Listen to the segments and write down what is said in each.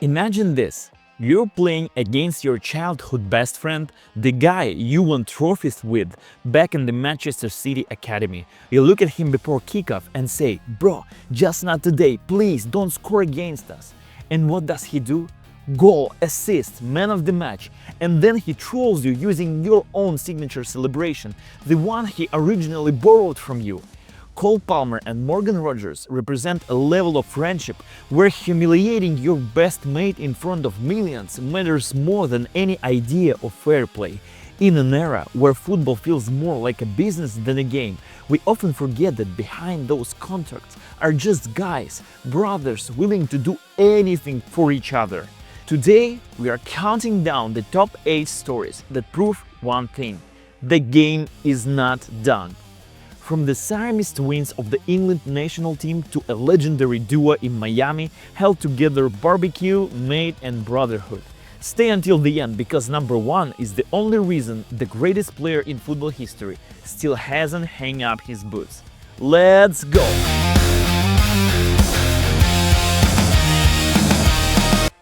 Imagine this. You're playing against your childhood best friend, the guy you won trophies with back in the Manchester City Academy. You look at him before kickoff and say, "Bro, just not today, please don't score against us." And what does he do? Goal, assist, man of the match. And then he trolls you using your own signature celebration, the one he originally borrowed from you. Cole Palmer and Morgan Rogers represent a level of friendship where humiliating your best mate in front of millions matters more than any idea of fair play. In an era where football feels more like a business than a game, we often forget that behind those contracts are just guys, brothers willing to do anything for each other. Today, we are counting down the top 8 stories that prove one thing: the game is not done. From the Siamese twins of the England national team to a legendary duo in Miami held together barbecue, mate and brotherhood. Stay until the end because number 1 is the only reason the greatest player in football history still hasn't hung up his boots. Let's go!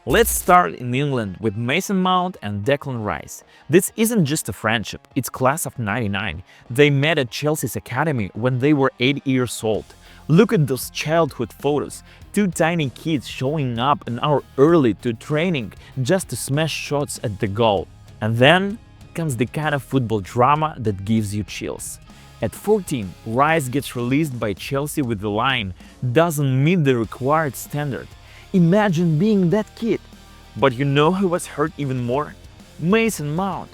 Let's start in England with Mason Mount and Declan Rice. This isn't just a friendship, it's class of '99. They met at Chelsea's academy when they were 8 years old. Look at those childhood photos, 2 tiny kids showing up an hour early to training just to smash shots at the goal. And then comes the kind of football drama that gives you chills. At 14, Rice gets released by Chelsea with the line, "Doesn't meet the required standard." Imagine being that kid. But you know who was hurt even more? Mason Mount.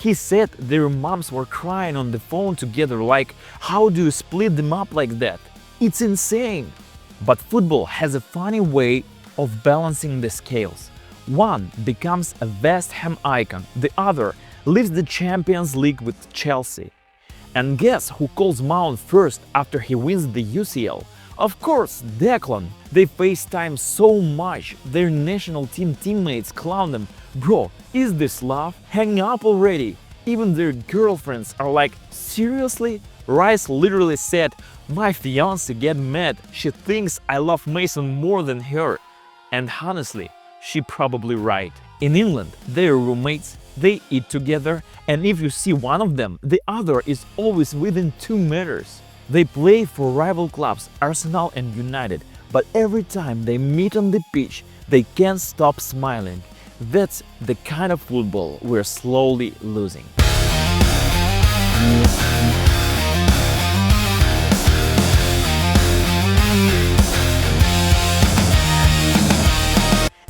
He said their moms were crying on the phone together like, how do you split them up like that? It's insane. But football has a funny way of balancing the scales. One becomes a West Ham icon, the other leaves the Champions League with Chelsea. And guess who calls Mount first after he wins the UCL? Of course, Declan. They FaceTime so much, their national team teammates clown them. "Bro, is this love? Hang up already." Even their girlfriends are like, "Seriously?" Rice literally said, "My fiancée get mad. She thinks I love Mason more than her." And honestly, she probably right. In England, they're roommates, they eat together, and if you see one of them, the other is always within 2 meters. They play for rival clubs Arsenal and United, but every time they meet on the pitch, they can't stop smiling. That's the kind of football we're slowly losing.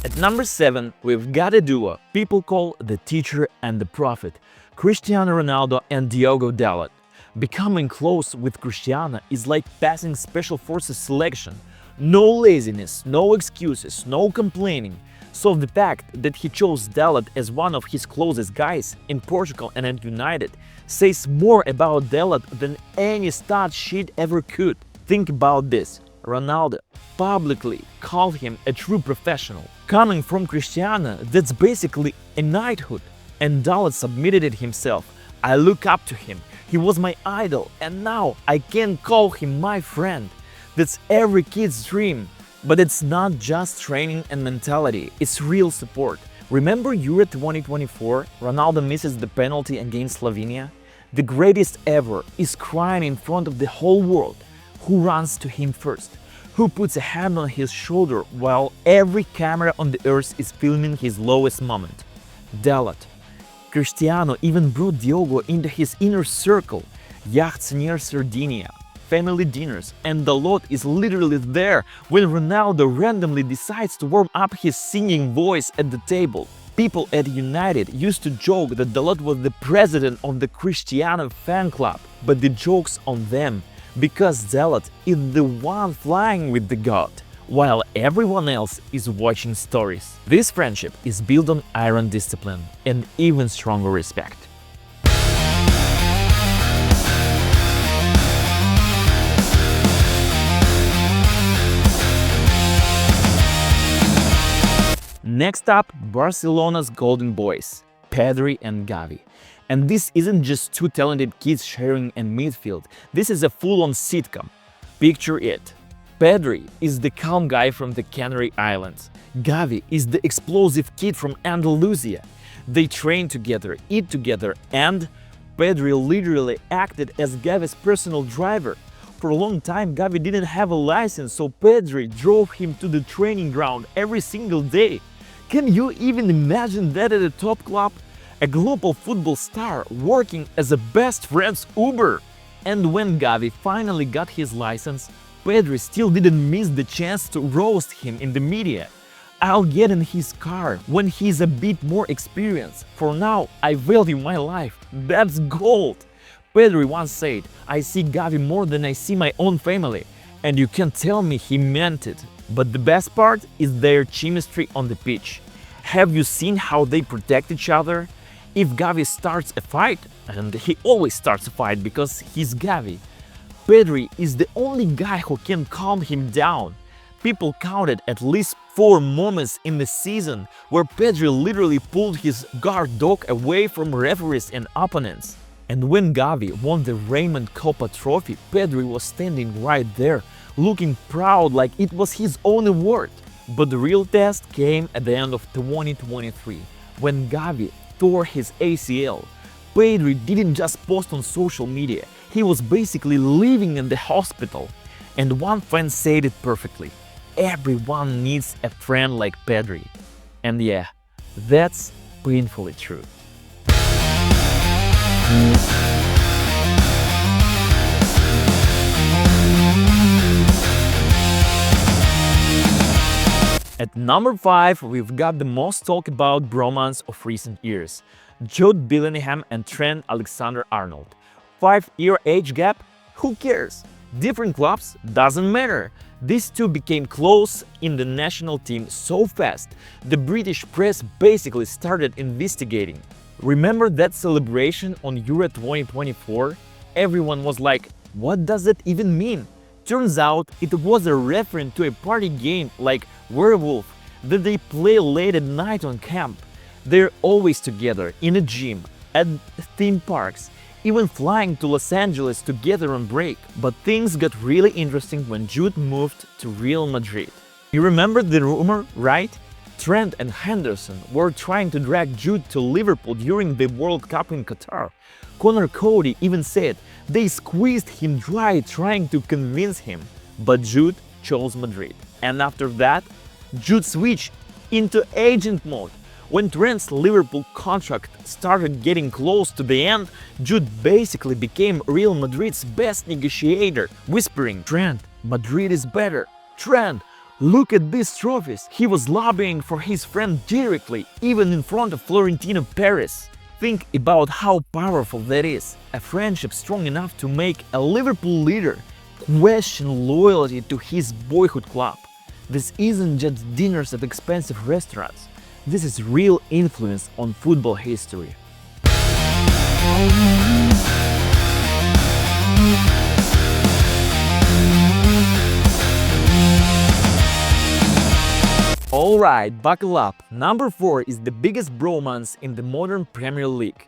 At number 7, we've got a duo people call the teacher and the prophet, Cristiano Ronaldo and Diogo Dalot. Becoming close with Cristiano is like passing Special Forces selection. No laziness, no excuses, no complaining. So the fact that he chose Dalot as one of his closest guys in Portugal and at United says more about Dalot than any stat sheet ever could. Think about this. Ronaldo publicly called him a true professional. Coming from Cristiano, that's basically a knighthood. And Dalot submitted it himself. "I look up to him. He was my idol, and now I can call him my friend." That's every kid's dream. But it's not just training and mentality, it's real support. Remember Euro 2024? Ronaldo misses the penalty against Slovenia? The greatest ever is crying in front of the whole world. Who runs to him first? Who puts a hand on his shoulder while every camera on the earth is filming his lowest moment? Dalot. Cristiano even brought Diogo into his inner circle, yachts near Sardinia, family dinners, and Dalot is literally there when Ronaldo randomly decides to warm up his singing voice at the table. People at United used to joke that Dalot was the president of the Cristiano fan club, but the joke's on them, because Dalot is the one flying with the god, while everyone else is watching stories. This friendship is built on iron discipline and even stronger respect. Next up, Barcelona's golden boys, Pedri and Gavi. And this isn't just 2 talented kids sharing a midfield, this is a full-on sitcom. Picture it. Pedri is the calm guy from the Canary Islands. Gavi is the explosive kid from Andalusia. They train together, eat together, and Pedri literally acted as Gavi's personal driver. For a long time, Gavi didn't have a license, so Pedri drove him to the training ground every single day. Can you even imagine that at a top club? A global football star working as a best friend's Uber. And when Gavi finally got his license, Pedri still didn't miss the chance to roast him in the media. I'll get in his car when he's a bit more experienced. For now, I value my life. That's gold. Pedri once said, I see Gavi more than I see my own family. And you can tell me he meant it. But the best part is their chemistry on the pitch. Have you seen how they protect each other? If Gavi starts a fight, and he always starts a fight because he's Gavi, Pedri is the only guy who can calm him down. People counted at least 4 moments in the season where Pedri literally pulled his guard dog away from referees and opponents. And when Gavi won the Raymond Copa trophy, Pedri was standing right there, looking proud like it was his own award. But the real test came at the end of 2023, when Gavi tore his ACL. Pedri didn't just post on social media, he was basically living in the hospital. And one fan said it perfectly: everyone needs a friend like Pedri. And yeah, that's painfully true. At number 5, we've got the most talked about bromance of recent years: Jude Bellingham and Trent Alexander-Arnold. 5-year age gap? Who cares? Different clubs? Doesn't matter. These two became close in the national team so fast, the British press basically started investigating. Remember that celebration on Euro 2024? Everyone was like, what does that even mean? Turns out it was a reference to a party game like Werewolf that they play late at night on camp. They're always together, in a gym, at theme parks, even flying to Los Angeles together on break. But things got really interesting when Jude moved to Real Madrid. You remember the rumor, right? Trent and Henderson were trying to drag Jude to Liverpool during the World Cup in Qatar. Connor Cody even said they squeezed him dry trying to convince him. But Jude chose Madrid. And after that, Jude switched into agent mode. When Trent's Liverpool contract started getting close to the end, Jude basically became Real Madrid's best negotiator, whispering, "Trent, Madrid is better. Trent, look at these trophies." He was lobbying for his friend directly, even in front of Florentino Perez. Think about how powerful that is. A friendship strong enough to make a Liverpool leader question loyalty to his boyhood club. This isn't just dinners at expensive restaurants. This is real influence on football history. Alright, buckle up. Number 4 is the biggest bromance in the modern Premier League: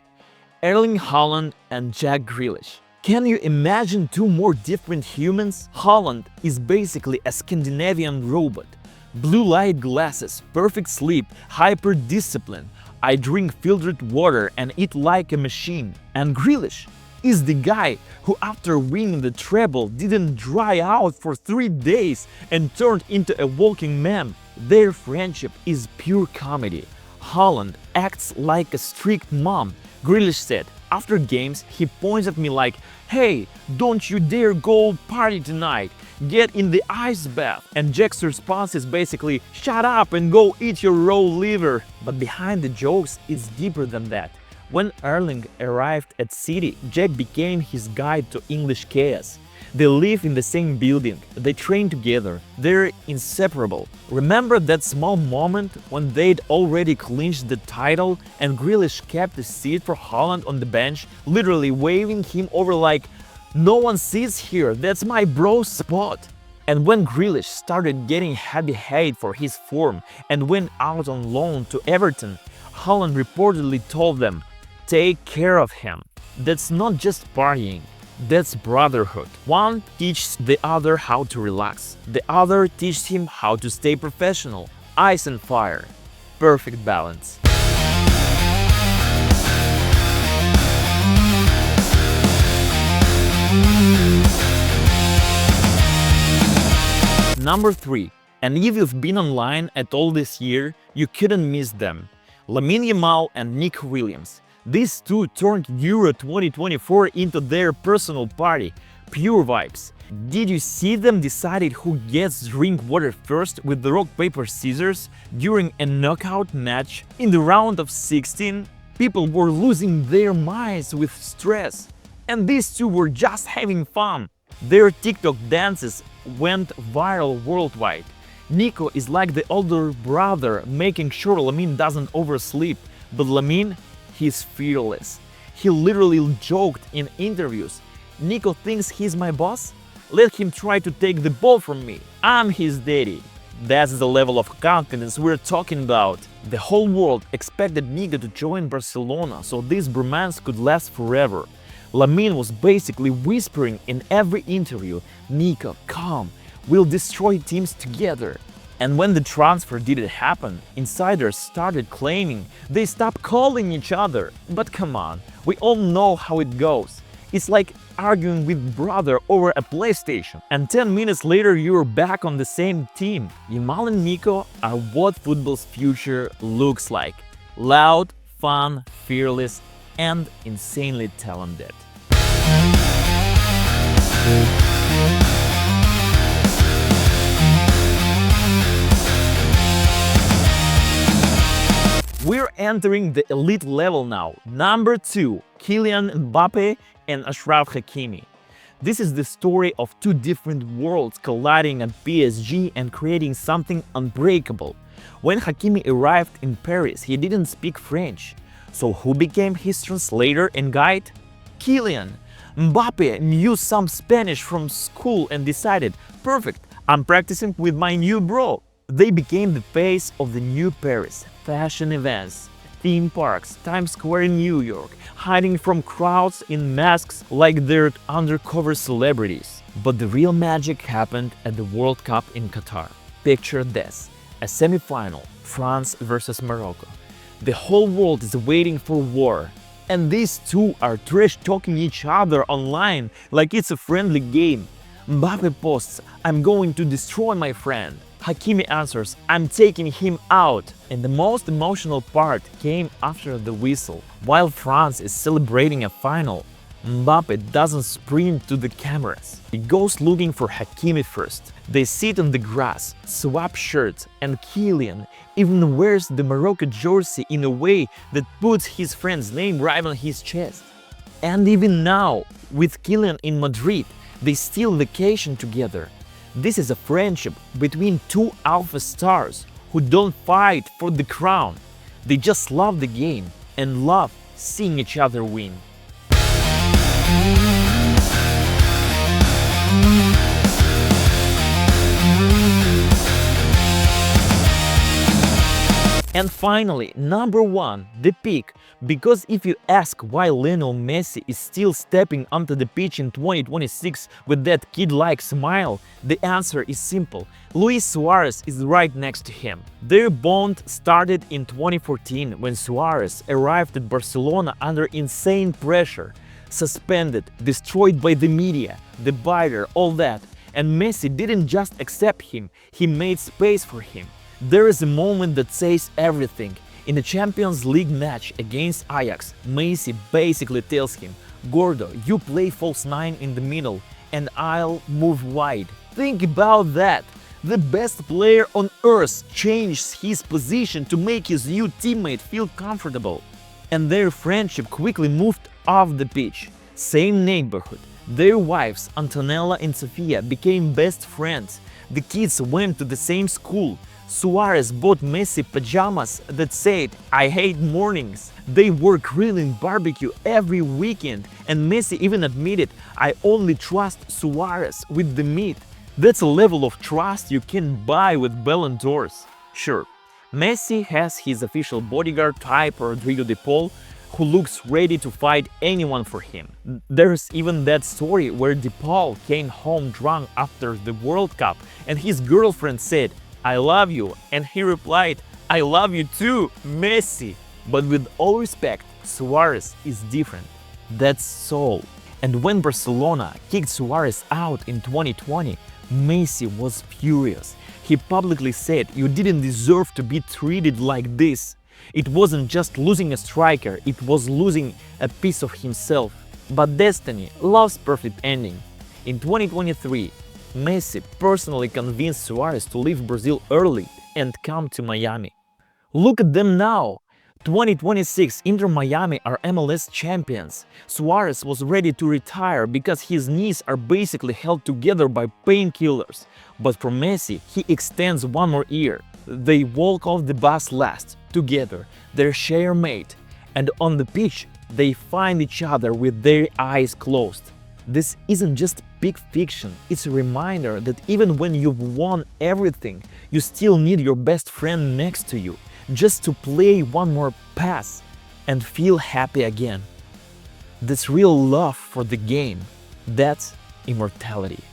Erling Haaland and Jack Grealish. Can you imagine two more different humans? Haaland is basically a Scandinavian robot. Blue light glasses, perfect sleep, hyper-discipline. I drink filtered water and eat like a machine. And Grealish is the guy who, after winning the treble, didn't dry out for 3 days and turned into a walking meme. Their friendship is pure comedy. Haaland acts like a strict mom. Grealish said, after games, he points at me like, "Hey, don't you dare go party tonight. Get in the ice bath." And Jack's response is basically, "Shut up and go eat your raw liver." But behind the jokes, it's deeper than that. When Erling arrived at City, Jack became his guide to English chaos. They live in the same building, they train together, they're inseparable. Remember that small moment when they'd already clinched the title and Grealish kept a seat for Haaland on the bench, literally waving him over like, "No one sits here, that's my bro's spot." And when Grealish started getting heavy hate for his form and went out on loan to Everton, Haaland reportedly told them, "Take care of him. That's not just partying. That's brotherhood." One teaches the other how to relax. The other teaches him how to stay professional. Ice and fire. Perfect balance. Number 3. And if you've been online at all this year, you couldn't miss them. Lamine Yamal and Nico Williams. These two turned Euro 2024 into their personal party. Pure vibes. Did you see them decided who gets drink water first with the rock paper scissors during a knockout match? In the round of 16, people were losing their minds with stress. And these two were just having fun. Their TikTok dances went viral worldwide. Nico is like the older brother, making sure Lamine doesn't oversleep. But Lamine, he's fearless. He literally joked in interviews, "Nico thinks he's my boss? Let him try to take the ball from me. I'm his daddy." That's the level of confidence we're talking about. The whole world expected Nico to join Barcelona so this bromance could last forever. Lamine was basically whispering in every interview, "Nico, come, we'll destroy teams together." And when the transfer didn't happen, insiders started claiming they stopped calling each other. But come on, we all know how it goes. It's like arguing with brother over a PlayStation, and 10 minutes later you're back on the same team. Yamal and Nico are what football's future looks like. Loud, fun, fearless, and insanely talented. We're entering the elite level now. Number 2, Kylian Mbappe and Achraf Hakimi. This is the story of two different worlds colliding at PSG and creating something unbreakable. When Hakimi arrived in Paris, he didn't speak French. So who became his translator and guide? Kylian. Mbappe knew some Spanish from school and decided, perfect, I'm practicing with my new bro. They became the face of the new Paris. Fashion events, theme parks, Times Square in New York, hiding from crowds in masks like they're undercover celebrities. But the real magic happened at the World Cup in Qatar. Picture this, a semi-final, France versus Morocco. The whole world is waiting for war. And these two are trash-talking each other online like it's a friendly game. Mbappe posts, "I'm going to destroy my friend." Hakimi answers, "I'm taking him out." And the most emotional part came after the whistle. While France is celebrating a final, Mbappe doesn't sprint to the cameras. He goes looking for Hakimi first. They sit on the grass, swap shirts, and Kylian even wears the Morocco jersey in a way that puts his friend's name right on his chest. And even now, with Kylian in Madrid, they still vacation together. This is a friendship between two alpha stars who don't fight for the crown. They just love the game and love seeing each other win. And finally, number 1, the peak. Because if you ask why Lionel Messi is still stepping onto the pitch in 2026 with that kid-like smile, the answer is simple. Luis Suarez is right next to him. Their bond started in 2014 when Suarez arrived at Barcelona under insane pressure. Suspended, destroyed by the media, the buyer, all that. And Messi didn't just accept him, he made space for him. There is a moment that says everything. In a Champions League match against Ajax, Messi basically tells him, "Gordo, you play false 9 in the middle and I'll move wide." Think about that! The best player on earth changed his position to make his new teammate feel comfortable. And their friendship quickly moved off the pitch. Same neighborhood. Their wives, Antonella and Sofia, became best friends. The kids went to the same school. Suarez bought Messi pajamas that said, "I hate mornings." They were grilling barbecue every weekend, and Messi even admitted, "I only trust Suarez with the meat." That's a level of trust you can buy with Ballon d'Ors. Sure, Messi has his official bodyguard type, Rodrigo de Paul, who looks ready to fight anyone for him. There's even that story where de Paul came home drunk after the World Cup and his girlfriend said, "I love you," and he replied, "I love you too, Messi." But with all respect, Suarez is different. That's soul. And when Barcelona kicked Suarez out in 2020, Messi was furious. He publicly said, "You didn't deserve to be treated like this." It wasn't just losing a striker, it was losing a piece of himself. But destiny loves perfect ending. In 2023, Messi personally convinced Suarez to leave Brazil early and come to Miami. Look at them now! 2026 Inter Miami are MLS champions. Suarez was ready to retire because his knees are basically held together by painkillers. But for Messi, he extends one more year. They walk off the bus last, together, they share a mate, and on the pitch, they find each other with their eyes closed. This isn't just big fiction, it's a reminder that even when you've won everything, you still need your best friend next to you, just to play one more pass and feel happy again. That's real love for the game. That's immortality.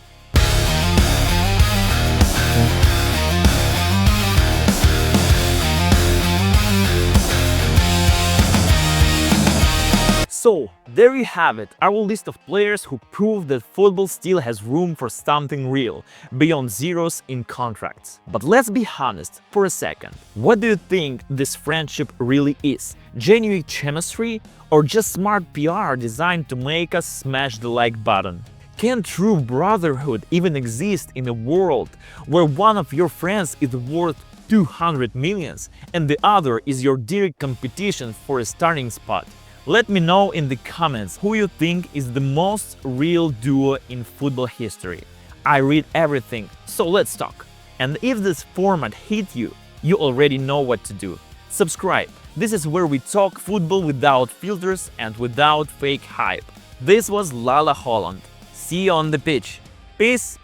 So, there you have it, our list of players who prove that football still has room for something real, beyond zeros in contracts. But let's be honest for a second. What do you think this friendship really is? Genuine chemistry or just smart PR designed to make us smash the like button? Can true brotherhood even exist in a world where one of your friends is worth 200 millions and the other is your direct competition for a starting spot? Let me know in the comments who you think is the most real duo in football history. I read everything, so let's talk. And if this format hit you, you already know what to do. Subscribe. This is where we talk football without filters and without fake hype. This was Lala Holland. See you on the pitch. Peace.